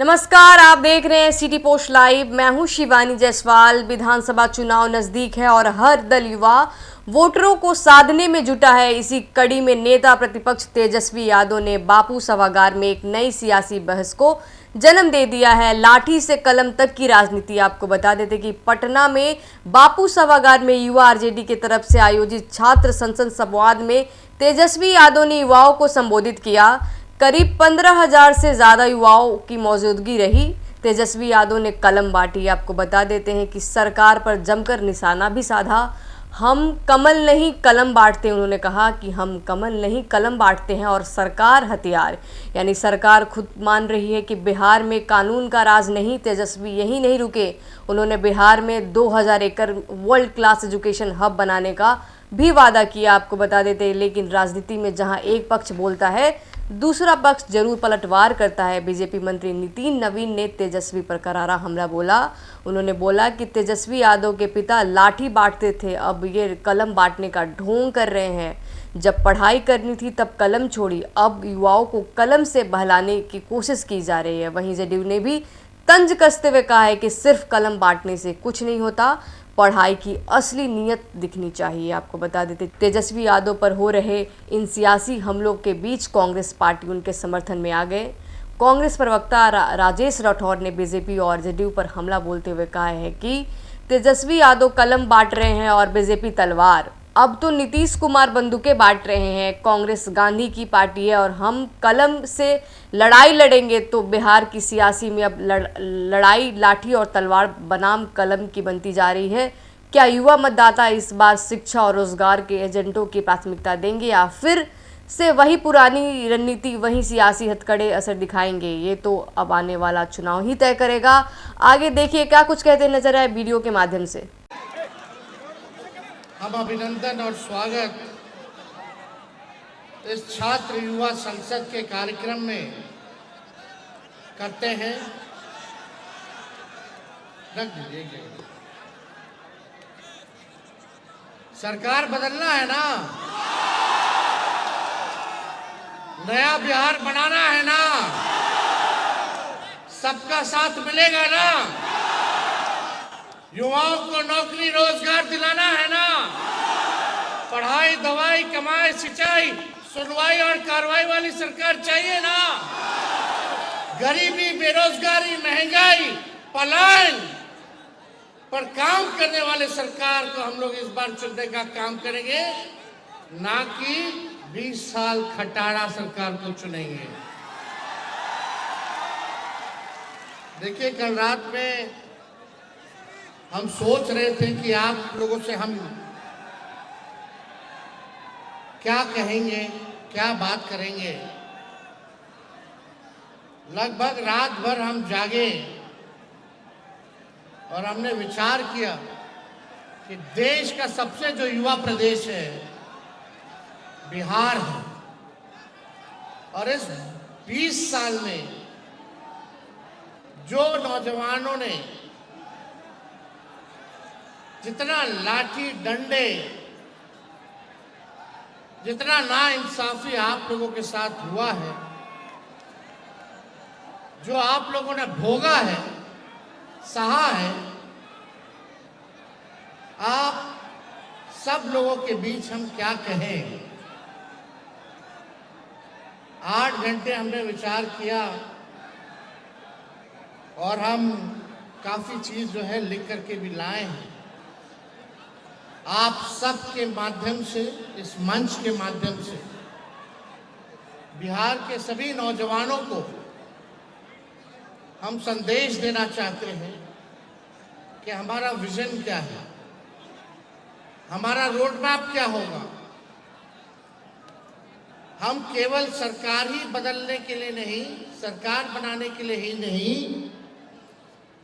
नमस्कार, आप देख रहे हैं सिटी पोस्ट लाइव। मैं हूं शिवानी जायसवाल। विधानसभा चुनाव नजदीक है और हर दल युवा वोटरों को साधने में जुटा है। इसी कड़ी में नेता प्रतिपक्ष तेजस्वी यादव ने बापू सभागार में एक नई सियासी बहस को जन्म दे दिया है। लाठी से कलम तक की राजनीति। आपको बता देते कि पटना में बापू सभागार में युवा आरजेडी की तरफ से आयोजित छात्र संसद संवाद में तेजस्वी यादव ने युवाओं को संबोधित किया। करीब 15,000 से ज़्यादा युवाओं की मौजूदगी रही। तेजस्वी यादव ने कलम बांटी। आपको बता देते हैं कि सरकार पर जमकर निशाना भी साधा। हम कमल नहीं कलम बांटते। उन्होंने कहा कि हम कमल नहीं कलम बांटते हैं और सरकार हथियार। यानी सरकार खुद मान रही है कि बिहार में कानून का राज नहीं। तेजस्वी यही नहीं रुके, उन्होंने बिहार में 2000 एकड़ वर्ल्ड क्लास एजुकेशन हब बनाने का भी वादा किया। आपको बता देते हैं, लेकिन राजनीति में जहां एक पक्ष बोलता है, दूसरा पक्ष जरूर पलटवार करता है। बीजेपी मंत्री नितिन नवीन ने तेजस्वी पर करारा हमला बोला। उन्होंने बोला कि तेजस्वी यादव के पिता लाठी बांटते थे, अब ये कलम बांटने का ढोंग कर रहे हैं। जब पढ़ाई करनी थी तब कलम छोड़ी, अब युवाओं को कलम से बहलाने की कोशिश की जा रही है। वहीं जेडीयू ने भी तंज कसते हुए कहा है कि सिर्फ कलम बांटने से कुछ नहीं होता, पढ़ाई की असली नीयत दिखनी चाहिए। आपको बता देते तेजस्वी यादव पर हो रहे इन सियासी हमलों के बीच कांग्रेस पार्टी उनके समर्थन में आ गए। कांग्रेस प्रवक्ता राजेश राठौर ने बीजेपी और जेडीयू पर हमला बोलते हुए कहा है कि तेजस्वी यादव कलम बांट रहे हैं और बीजेपी तलवार। अब तो नीतीश कुमार बंदूकें बांट रहे हैं। कांग्रेस गांधी की पार्टी है और हम कलम से लड़ाई लड़ेंगे। तो बिहार की सियासी में अब लड़ाई लाठी और तलवार बनाम कलम की बनती जा रही है। क्या युवा मतदाता इस बार शिक्षा और रोजगार के एजेंटों की प्राथमिकता देंगे या फिर से वही पुरानी रणनीति, वही सियासी हथकड़े असर दिखाएंगे? ये तो अब आने वाला चुनाव ही तय करेगा। आगे देखिए क्या कुछ कहते नजर आए वीडियो के माध्यम से। हम अभिनंदन और स्वागत इस छात्र युवा संसद के कार्यक्रम में करते हैं। रख दीजिए। सरकार बदलना है ना, नया बिहार बनाना है ना, सबका साथ मिलेगा ना, युवाओं को नौकरी रोजगार दिलाना है ना, पढ़ाई दवाई कमाई सिंचाई सुनवाई और कार्रवाई वाली सरकार चाहिए ना, गरीबी बेरोजगारी महंगाई पलायन पर काम करने वाले सरकार को हम लोग इस बार चुनने का काम करेंगे, ना कि 20 साल खटारा सरकार को चुनेंगे। देखिए, कल रात में हम सोच रहे थे कि आप लोगों से हम क्या कहेंगे, क्या बात करेंगे। लगभग रात भर हम जागे और हमने विचार किया कि देश का सबसे जो युवा प्रदेश है बिहार है, और इस 20 साल में जो नौजवानों ने जितना लाठी डंडे, जितना नाइंसाफी आप लोगों के साथ हुआ है, जो आप लोगों ने भोगा है, सहा है, आप सब लोगों के बीच हम क्या कहें। 8 घंटे हमने विचार किया और हम काफी चीज जो है लिख करके भी लाए हैं। आप सब के माध्यम से, इस मंच के माध्यम से बिहार के सभी नौजवानों को हम संदेश देना चाहते हैं कि हमारा विजन क्या है, हमारा रोड मैप क्या होगा। हम केवल सरकार ही बदलने के लिए नहीं, सरकार बनाने के लिए ही नहीं,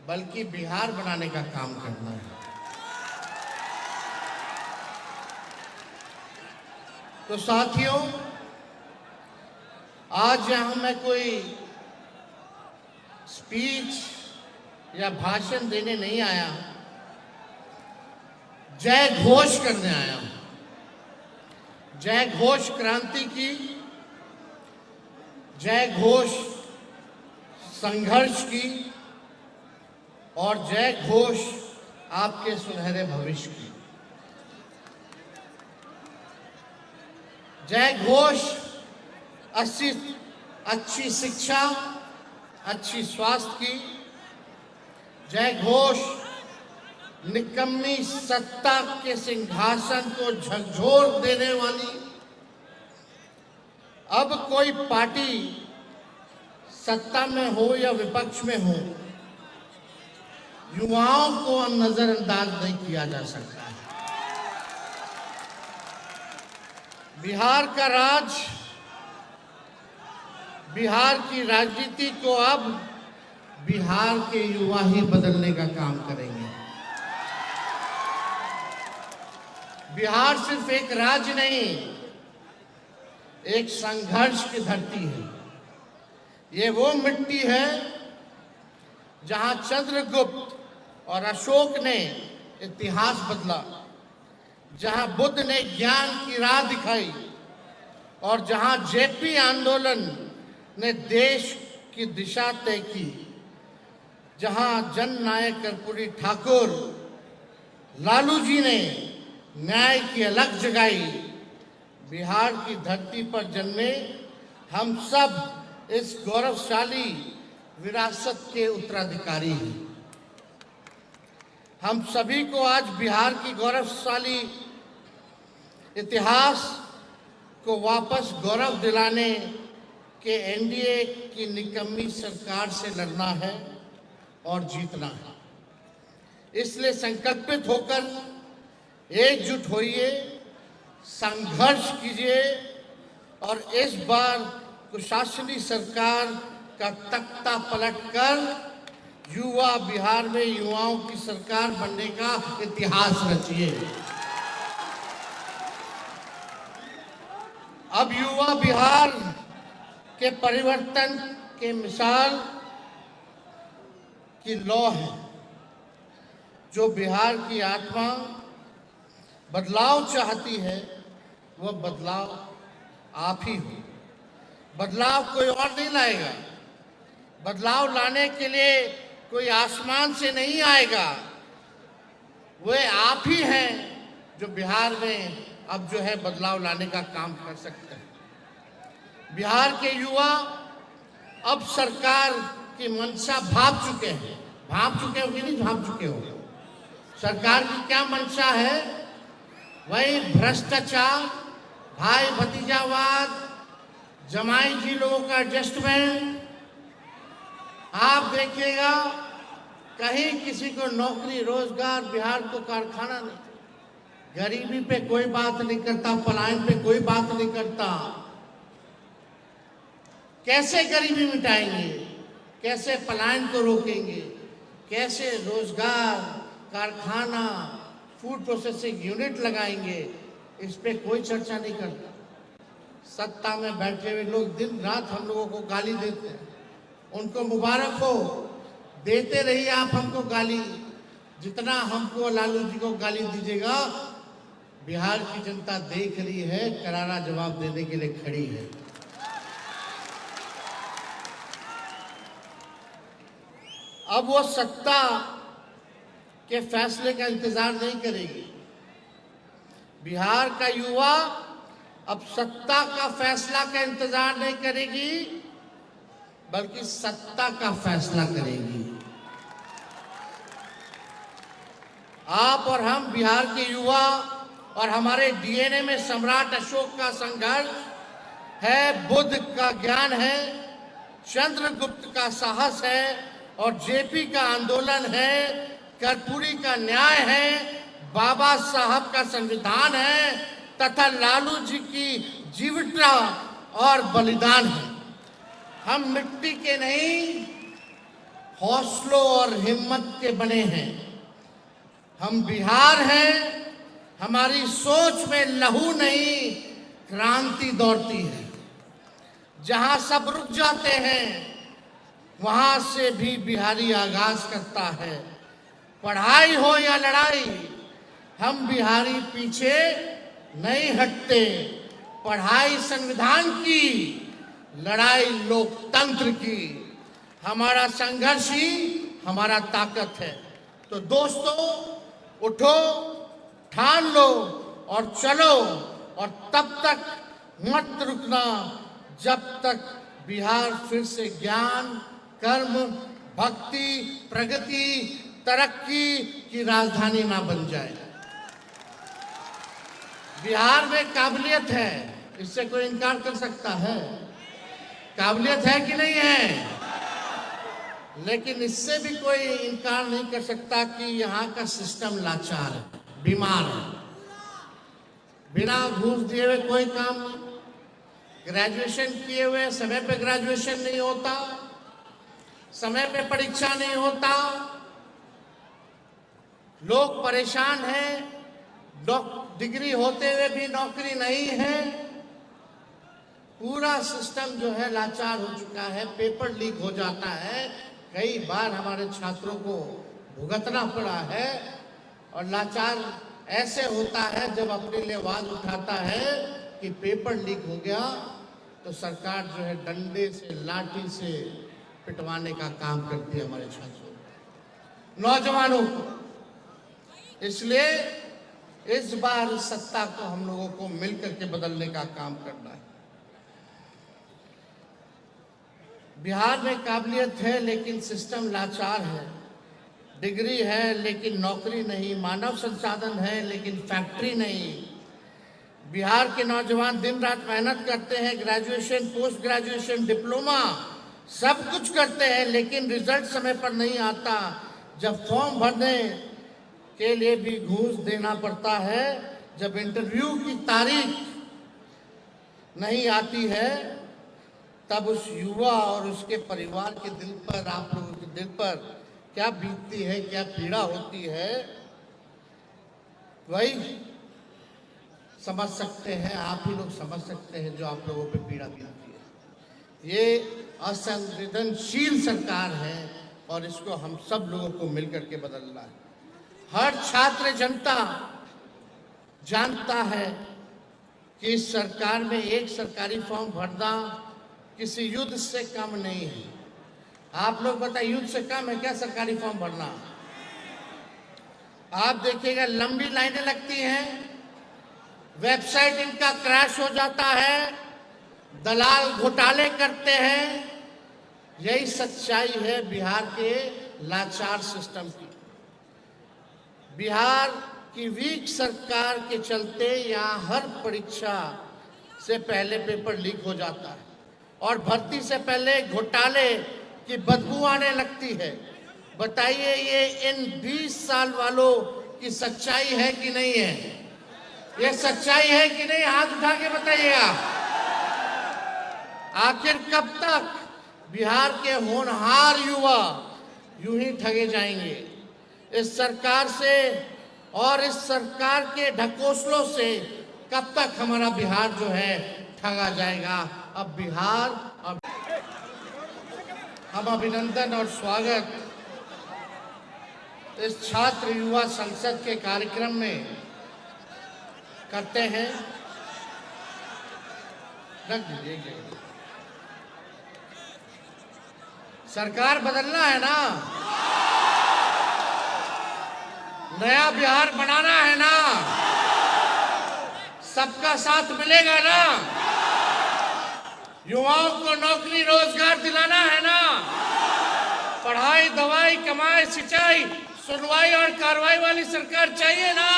बल्कि बिहार बनाने का काम करना है। तो साथियों, आज यहाँ मैं कोई स्पीच या भाषण देने नहीं आया, जय घोष करने आया हूं। जय घोष क्रांति की, जय घोष संघर्ष की और जय घोष आपके सुनहरे भविष्य की। जय घोष अच्छी शिक्षा, अच्छी स्वास्थ्य की। जय घोष निकम्मी सत्ता के सिंहासन को झकझोर देने वाली। अब कोई पार्टी सत्ता में हो या विपक्ष में हो, युवाओं को नजरअंदाज नहीं किया जा सकता है। बिहार का राज, बिहार की राजनीति को अब बिहार के युवा ही बदलने का काम करेंगे। बिहार सिर्फ एक राज्य नहीं, एक संघर्ष की धरती है। ये वो मिट्टी है जहां चंद्रगुप्त और अशोक ने इतिहास बदला, जहां बुद्ध ने ज्ञान की राह दिखाई और जहां जेपी आंदोलन ने देश की दिशा तय की, जहां जन नायक कर्पूरी ठाकुर लालू जी ने न्याय की अलख जगाई। बिहार की धरती पर जन्मे हम सब इस गौरवशाली विरासत के उत्तराधिकारी हैं। हम सभी को आज बिहार की गौरवशाली इतिहास को वापस गौरव दिलाने के एनडीए की निकम्मी सरकार से लड़ना है और जीतना है। इसलिए संकल्पित होकर एकजुट होइए, संघर्ष कीजिए और इस बार कुशासनी सरकार का तख्ता पलटकर युवा बिहार में युवाओं की सरकार बनने का इतिहास रचिए। अब युवा बिहार के परिवर्तन के मिसाल की लौ है। जो बिहार की आत्मा बदलाव चाहती है, वह बदलाव आप ही हो। बदलाव कोई और नहीं लाएगा। बदलाव लाने के लिए कोई आसमान से नहीं आएगा। वह आप ही हैं जो बिहार में अब जो है बदलाव लाने का काम कर सकते हैं। बिहार के युवा अब सरकार की मंशा भाप चुके हैं। भाप चुके हो कि नहीं भाप चुके हो? सरकार की क्या मंशा है? वही भ्रष्टाचार, भाई भतीजावाद, जमाई जी लोगों का एडजस्टमेंट। आप देखिएगा कहीं किसी को नौकरी रोजगार, बिहार को कारखाना नहीं। गरीबी पे कोई बात नहीं करता, पलायन पे कोई बात नहीं करता। कैसे गरीबी मिटाएंगे, कैसे पलायन को रोकेंगे, कैसे रोजगार, कारखाना, फूड प्रोसेसिंग यूनिट लगाएंगे, इस पे कोई चर्चा नहीं करता। सत्ता में बैठे हुए लोग दिन रात हम लोगों को गाली देते हैं। उनको मुबारक हो, देते रहिए आप हमको गाली। जितना हमको लालू जी को गाली दीजिएगा, बिहार की जनता देख रही है, करारा जवाब देने के लिए खड़ी है। अब वो सत्ता के फैसले का इंतजार नहीं करेगी। बिहार का युवा अब सत्ता का फैसला का इंतजार नहीं करेगी, बल्कि सत्ता का फैसला करेगी। आप और हम बिहार के युवा और हमारे डीएनए में सम्राट अशोक का संघर्ष है, बुद्ध का ज्ञान है, चंद्रगुप्त का साहस है और जेपी का आंदोलन है, कर्पूरी का न्याय है, बाबा साहब का संविधान है तथा लालू जी की जीवटता और बलिदान है। हम मिट्टी के नहीं, हौसलों और हिम्मत के बने हैं। हम बिहार हैं, हमारी सोच में लहू नहीं, क्रांति दौड़ती है। जहां सब रुक जाते हैं, वहां से भी बिहारी आगाज करता है। पढ़ाई हो या लड़ाई, हम बिहारी पीछे नहीं हटते। पढ़ाई संविधान की, लड़ाई लोकतंत्र की। हमारा संघर्ष ही हमारा ताकत है। तो दोस्तों, उठो, ठान लो और चलो, और तब तक मत रुकना जब तक बिहार फिर से ज्ञान, कर्म, भक्ति, प्रगति, तरक्की की राजधानी ना बन जाए। बिहार में काबिलियत है, इससे कोई इनकार कर सकता है? काबिलियत है कि नहीं है? लेकिन इससे भी कोई इनकार नहीं कर सकता कि यहाँ का सिस्टम लाचार है, बीमार है। बिना घूस दिए हुए कोई काम नहीं, ग्रेजुएशन किए हुए समय पे ग्रेजुएशन नहीं होता, समय पे परीक्षा नहीं होता, लोग परेशान हैं, डिग्री होते हुए भी नौकरी नहीं है। पूरा सिस्टम जो है लाचार हो चुका है, पेपर लीक हो जाता है, कई बार हमारे छात्रों को भुगतना पड़ा है। और लाचार ऐसे होता है जब अपने लिए आवाज उठाता है कि पेपर लीक हो गया तो सरकार जो है डंडे से, लाठी से पिटवाने का काम करती है हमारे छात्रों को, नौजवानों को। इसलिए इस बार सत्ता को हम लोगों को मिलकर के बदलने का काम करना है। बिहार में काबिलियत है लेकिन सिस्टम लाचार है, डिग्री है लेकिन नौकरी नहीं, मानव संसाधन है लेकिन फैक्ट्री नहीं। बिहार के नौजवान दिन रात मेहनत करते हैं, ग्रेजुएशन, पोस्ट ग्रेजुएशन, डिप्लोमा सब कुछ करते हैं, लेकिन रिजल्ट समय पर नहीं आता। जब फॉर्म भरने के लिए भी घूस देना पड़ता है, जब इंटरव्यू की तारीख नहीं आती है, तब उस युवा और उसके परिवार के दिल पर, आप लोगों के दिल पर क्या बीतती है, क्या पीड़ा होती है, वही समझ सकते हैं, आप ही लोग समझ सकते हैं जो आप लोगों पे पीड़ा बीतती है। ये असंवेदनशील सरकार है और इसको हम सब लोगों को मिलकर के बदलना है। हर छात्र जनता जानता है कि इस सरकार में एक सरकारी फॉर्म भरना किसी युद्ध से कम नहीं है। आप लोग बताइए, युद्ध से कम है क्या सरकारी फॉर्म भरना? आप देखिएगा लंबी लाइनें लगती हैं, वेबसाइट इनका क्रैश हो जाता है, दलाल घोटाले करते हैं। यही सच्चाई है बिहार के लाचार सिस्टम की। बिहार की वीक सरकार के चलते यहाँ हर परीक्षा से पहले पेपर लीक हो जाता है और भर्ती से पहले घोटाले की बदबू आने लगती है। बताइए, ये इन 20 साल वालों की सच्चाई है कि नहीं है? ये सच्चाई है कि नहीं? हाथ उठा के बताइएगा। आखिर कब तक बिहार के होनहार युवा यूं ही ठगे जाएंगे? इस सरकार से और इस सरकार के ढकोसलों से कब तक हमारा बिहार जो है ठगा जाएगा? अब बिहार, अब हम अभिनंदन और स्वागत इस छात्र युवा संसद के कार्यक्रम में करते हैं। रख दीजिए। सरकार बदलना है ना, नया बिहार बनाना है ना, सबका साथ मिलेगा ना, युवाओं को नौकरी रोजगार दिलाना है ना, पढ़ाई, दवाई, कमाई, सिंचाई, सुनवाई और कार्रवाई वाली सरकार चाहिए ना।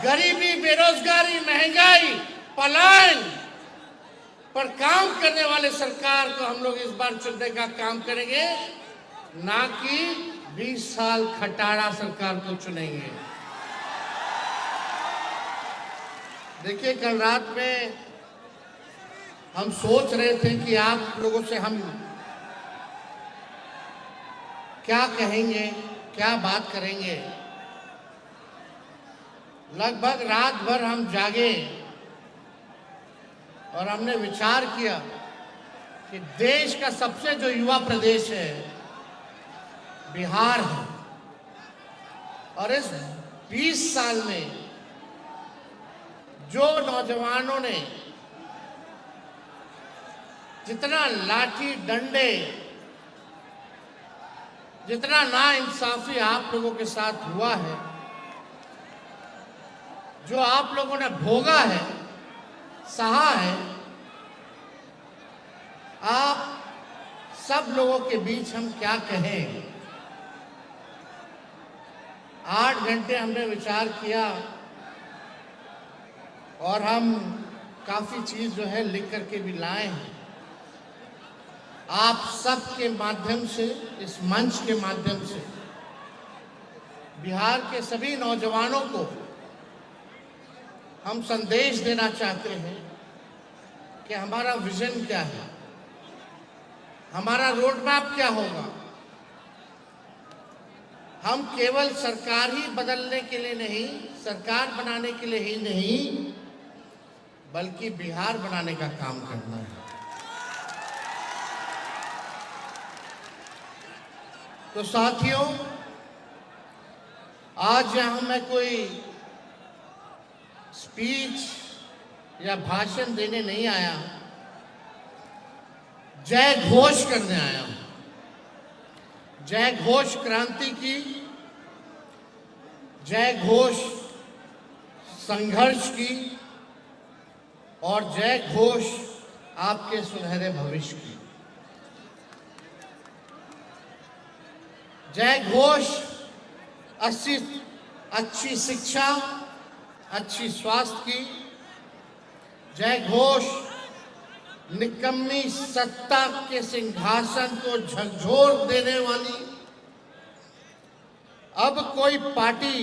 गरीबी, बेरोजगारी, महंगाई, पलायन पर काम करने वाले सरकार को हम लोग इस बार चुनने का काम करेंगे, ना कि 20 साल खटारा सरकार को चुनेंगे। देखिए, कल रात में हम सोच रहे थे कि आप लोगों से हम क्या कहेंगे, क्या बात करेंगे। लगभग रात भर हम जागे और हमने विचार किया कि देश का सबसे जो युवा प्रदेश है बिहार है, और इस 20 साल में जो नौजवानों ने जितना लाठी डंडे जितना नाइंसाफी आप लोगों के साथ हुआ है, जो आप लोगों ने भोगा है, सहा है, आप सब लोगों के बीच हम क्या कहें। 8 घंटे हमने विचार किया और हम काफी चीज जो है लिख करके भी लाए हैं। आप सब के माध्यम से, इस मंच के माध्यम से बिहार के सभी नौजवानों को हम संदेश देना चाहते हैं कि हमारा विजन क्या है, हमारा रोड मैप क्या होगा। हम केवल सरकार ही बदलने के लिए नहीं, सरकार बनाने के लिए ही नहीं, बल्कि बिहार बनाने का काम करना है। तो साथियों, आज यहां मैं कोई स्पीच या भाषण देने नहीं आया, जय घोष करने आया हूं। जय घोष क्रांति की, जय घोष संघर्ष की और जय घोष आपके सुनहरे भविष्य की। जय घोष अच्छी शिक्षा, अच्छी स्वास्थ्य की। जय घोष निकम्मी सत्ता के सिंहासन को झकझोर देने वाली। अब कोई पार्टी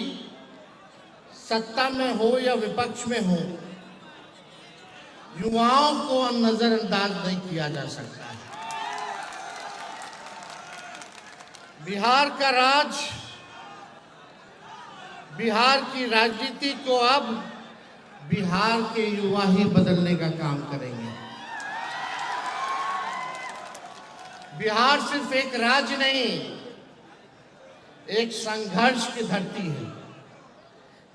सत्ता में हो या विपक्ष में हो, युवाओं को नजरअंदाज नहीं किया जा सकता है। बिहार का राज, बिहार की राजनीति को अब बिहार के युवा ही बदलने का काम करेंगे। बिहार सिर्फ एक राज्य नहीं, एक संघर्ष की धरती है।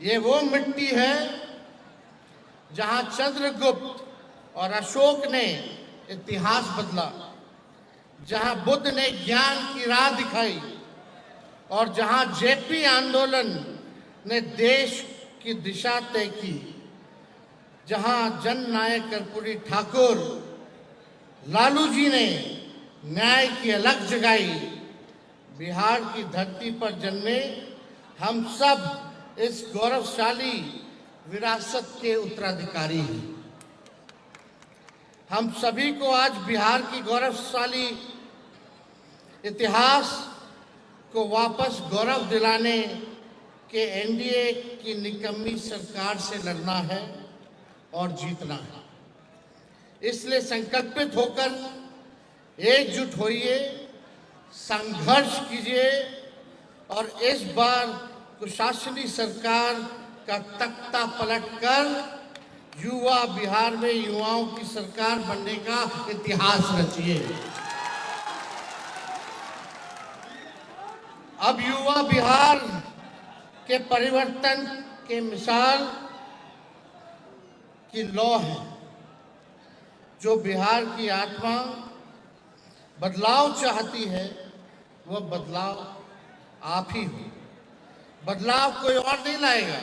ये वो मिट्टी है जहां चंद्रगुप्त और अशोक ने इतिहास बदला, जहां बुद्ध ने ज्ञान की राह दिखाई और जहां जेपी आंदोलन ने देश की दिशा तय की, जहां जननायक कर्पूरी ठाकुर लालू जी ने न्याय की अलख जगाई। बिहार की धरती पर जन्मे हम सब इस गौरवशाली विरासत के उत्तराधिकारी हैं। हम सभी को आज बिहार की गौरवशाली इतिहास को वापस गौरव दिलाने के एनडीए की निकम्मी सरकार से लड़ना है और जीतना है। इसलिए संकल्पित होकर एकजुट होइए, संघर्ष कीजिए और इस बार कुशासनी सरकार का तख्ता पलटकर युवा बिहार में युवाओं की सरकार बनने का इतिहास रचिए। अब युवा बिहार के परिवर्तन के मिसाल की लौ है। जो बिहार की आत्मा बदलाव चाहती है, वह बदलाव आप ही हो। बदलाव कोई और नहीं लाएगा।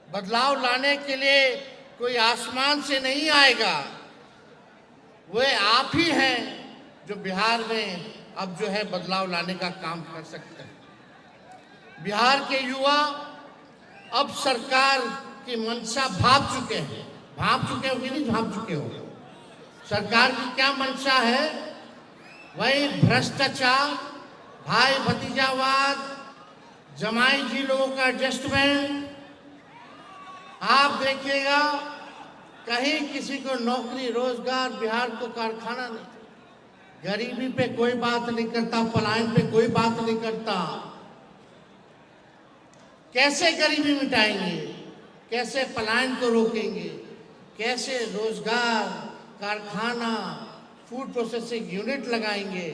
बदलाव लाने के लिए कोई आसमान से नहीं आएगा। वे आप ही हैं जो बिहार में अब जो है बदलाव लाने का काम कर सकते हैं। बिहार के युवा अब सरकार की मंशा भाप चुके हैं। भाप चुके हो कि नहीं भाप चुके हो? सरकार की क्या मंशा है? वही भ्रष्टाचार, भाई भतीजावाद, जमाई जी लोगों का एडजस्टमेंट। आप देखिएगा कहीं किसी को नौकरी रोजगार, बिहार को कारखाना नहीं। गरीबी पे कोई बात नहीं करता, पलायन पे कोई बात नहीं करता। कैसे गरीबी मिटाएंगे, कैसे पलायन को रोकेंगे, कैसे रोजगार, कारखाना, फूड प्रोसेसिंग यूनिट लगाएंगे,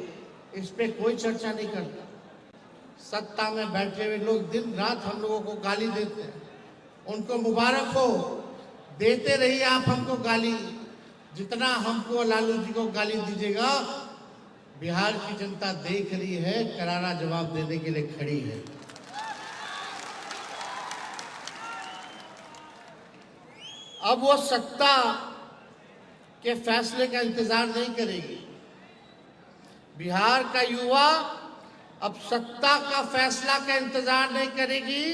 इस पे कोई चर्चा नहीं करता। सत्ता में बैठे हुए लोग दिन रात हम लोगों को गाली देते हैं। उनको मुबारक हो, देते रहिए आप हमको गाली। जितना हमको लालू जी को गाली दीजिएगा, बिहार की जनता देख रही है, करारा जवाब देने के लिए खड़ी है। अब वो सत्ता के फैसले का इंतजार नहीं करेगी। बिहार का युवा अब सत्ता का फैसला का इंतजार नहीं करेगी,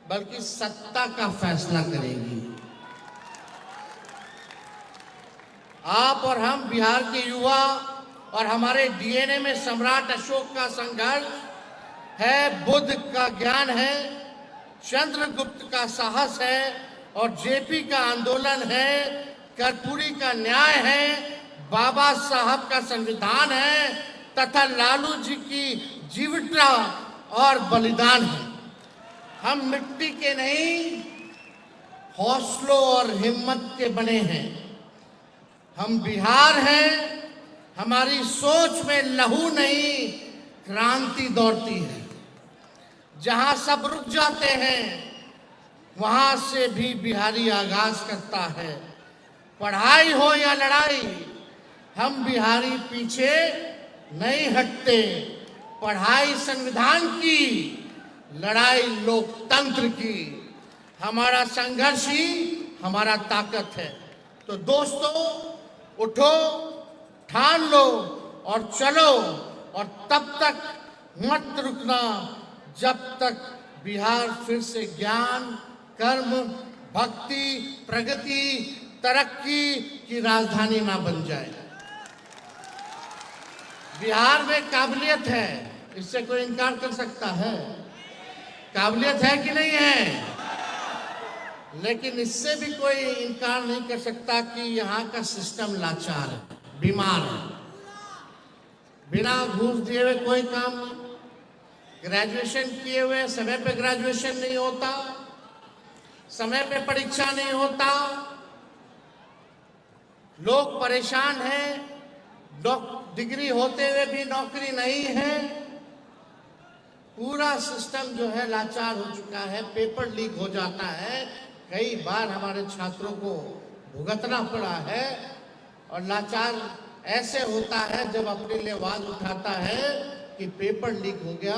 बल्कि सत्ता का फैसला करेगी। आप और हम बिहार के युवा और हमारे डीएनए में सम्राट अशोक का संघर्ष है, बुद्ध का ज्ञान है, चंद्रगुप्त का साहस है और जेपी का आंदोलन है, कर्पूरी का न्याय है, बाबा साहब का संविधान है तथा लालू जी की जीवटता और बलिदान है। हम मिट्टी के नहीं, हौसलों और हिम्मत के बने हैं। हम बिहार हैं, हमारी सोच में लहू नहीं, क्रांति दौड़ती है। जहां सब रुक जाते हैं, वहां से भी बिहारी आगाज करता है। पढ़ाई हो या लड़ाई, हम बिहारी पीछे नहीं हटते। पढ़ाई संविधान की, लड़ाई लोकतंत्र की। हमारा संघर्ष ही हमारा ताकत है। तो दोस्तों, उठो, ठान लो और चलो, और तब तक मत रुकना जब तक बिहार फिर से ज्ञान, कर्म, भक्ति, प्रगति, तरक्की की राजधानी ना बन जाए। बिहार में काबिलियत है, इससे कोई इनकार कर सकता है? काबिलियत है कि नहीं है? लेकिन इससे भी कोई इनकार नहीं कर सकता कि यहाँ का सिस्टम लाचार है, बीमार है। बिना घूस दिए हुए कोई काम नहीं। ग्रेजुएशन किए हुए समय पे ग्रेजुएशन नहीं होता, समय पे परीक्षा नहीं होता, लोग परेशान हैं। डिग्री होते हुए भी नौकरी नहीं है। पूरा सिस्टम जो है लाचार हो चुका है। पेपर लीक हो जाता है, कई बार हमारे छात्रों को भुगतना पड़ा है। और लाचार ऐसे होता है जब अपने लिए आवाज उठाता है कि पेपर लीक हो गया,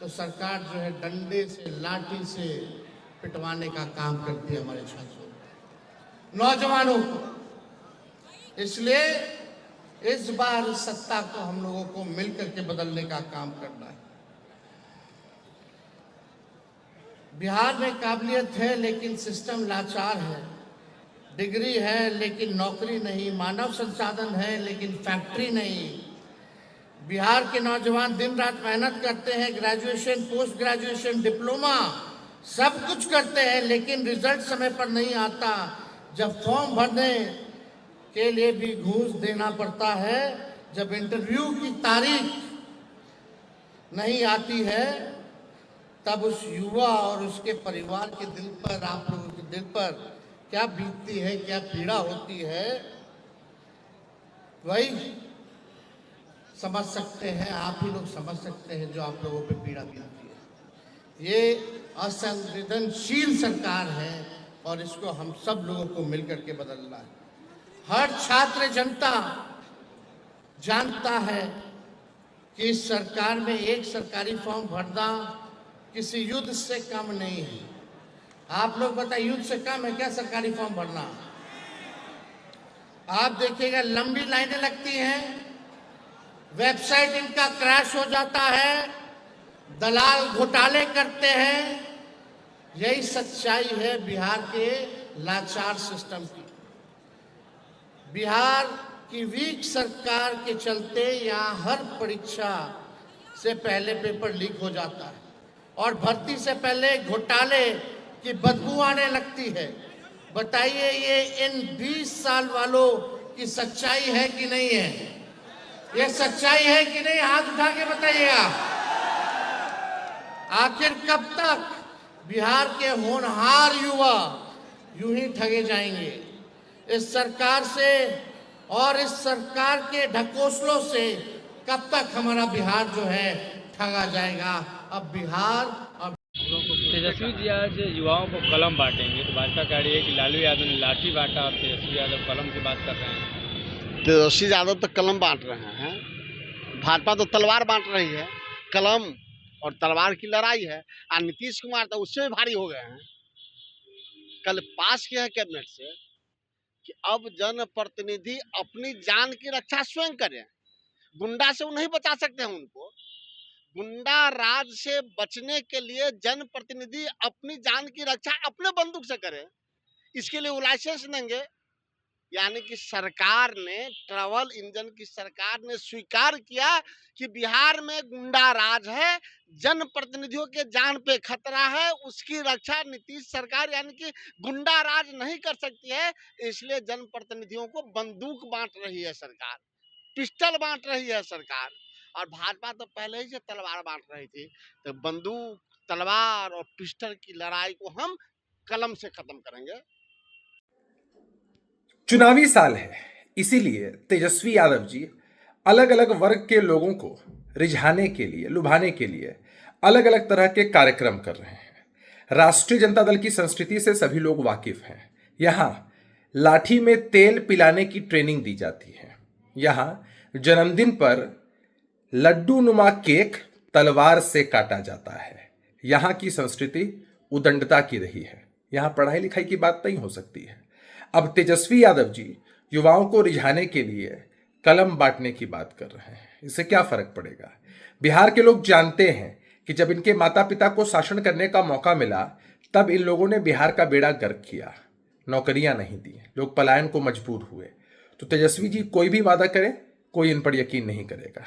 तो सरकार जो है डंडे से, लाठी से पिटवाने का काम करती है हमारे छात्रों, नौजवानों को। इसलिए इस बार सत्ता को हम लोगों को मिलकर के बदलने का काम करना है। बिहार में काबिलियत है लेकिन सिस्टम लाचार है। डिग्री है लेकिन नौकरी नहीं, मानव संसाधन है लेकिन फैक्ट्री नहीं। बिहार के नौजवान दिन रात मेहनत करते हैं, ग्रेजुएशन, पोस्ट ग्रेजुएशन, डिप्लोमा सब कुछ करते हैं, लेकिन रिजल्ट समय पर नहीं आता। जब फॉर्म भरने के लिए भी घूस देना पड़ता है, जब इंटरव्यू की तारीख नहीं आती है, तब उस युवा और उसके परिवार के दिल पर, आप लोगों के दिल पर क्या बीतती है, क्या पीड़ा होती है, वही समझ सकते हैं। आप ही लोग समझ सकते हैं जो आप लोगों पे पीड़ा बीतती है। ये असंवेदनशील सरकार है और इसको हम सब लोगों को मिलकर के बदलना है। हर छात्र जनता जानता है कि इस सरकार में एक सरकारी फॉर्म भरना किसी युद्ध से कम नहीं है। आप लोग बताइए, युद्ध से कम है क्या सरकारी फॉर्म भरना? आप देखिएगा लंबी लाइनें लगती हैं, वेबसाइट इनका क्रैश हो जाता है, दलाल घोटाले करते हैं। यही सच्चाई है बिहार के लाचार सिस्टम की। बिहार की वीक सरकार के चलते यहाँ हर परीक्षा से पहले पेपर लीक हो जाता है और भर्ती से पहले घोटाले की बदबू आने लगती है। बताइए, ये इन 20 साल वालों की सच्चाई है कि नहीं है? ये सच्चाई है कि नहीं? हाथ उठा के बताइएगा। आखिर कब तक बिहार के होनहार युवा यूं ही ठगे जाएंगे? इस सरकार से और इस सरकार के ढकोसलों से कब तक हमारा बिहार जो है ठगा जाएगा? अब बिहार अब तेजस्वी जी आज युवाओं को कलम बांटेंगे, तो भाजपा कह रही है कि लालू यादव ने लाठी बांटा और तेजस्वी यादव कलम की बात कर रहे हैं। तेजस्वी यादव तो कलम बांट रहे हैं, भाजपा तो तलवार बांट रही है। कलम और तलवार की लड़ाई है। और नीतीश कुमार तो उससे भी भारी हो गए हैं। कल पास किया है कैबिनेट से कि अब जनप्रतिनिधि अपनी जान की रक्षा स्वयं करें। गुंडा से वो नहीं बचा सकते हैं उनको। गुंडा राज से बचने के लिए जनप्रतिनिधि अपनी जान की रक्षा अपने बंदूक से करें। इसके लिए वो लाइसेंस देंगे। यानी कि सरकार ने, ट्रैवल इंजन की सरकार ने स्वीकार किया कि बिहार में गुंडा राज है, जनप्रतिनिधियों के जान पे खतरा है, उसकी रक्षा नीतीश सरकार यानी कि गुंडा राज नहीं कर सकती है। इसलिए जनप्रतिनिधियों को बंदूक बांट रही है सरकार, पिस्टल बांट रही है सरकार। और भाजपा तो पहले ही से तलवार बांट रही थी। तो बंदूक, तलवार और पिस्टल की लड़ाई को हम कलम से खत्म करेंगे। चुनावी साल है, इसीलिए तेजस्वी यादव जी अलग अलग वर्ग के लोगों को रिझाने के लिए, लुभाने के लिए अलग अलग तरह के कार्यक्रम कर रहे हैं। राष्ट्रीय जनता दल की संस्कृति से सभी लोग वाकिफ हैं। यहाँ लाठी में तेल पिलाने की ट्रेनिंग दी जाती है। यहाँ जन्मदिन पर लड्डू नुमा केक तलवार से काटा जाता है। यहाँ की संस्कृति उदंडता की रही है। यहाँ पढ़ाई लिखाई की बात नहीं हो सकती है। अब तेजस्वी यादव जी युवाओं को रिझाने के लिए कलम बांटने की बात कर रहे हैं। इससे क्या फर्क पड़ेगा? बिहार के लोग जानते हैं कि जब इनके माता पिता को शासन करने का मौका मिला तब इन लोगों ने बिहार का बेड़ा गर्क किया, नौकरियां नहीं दी, लोग पलायन को मजबूर हुए। तो तेजस्वी जी कोई भी वादा करें, कोई इन पर यकीन नहीं करेगा।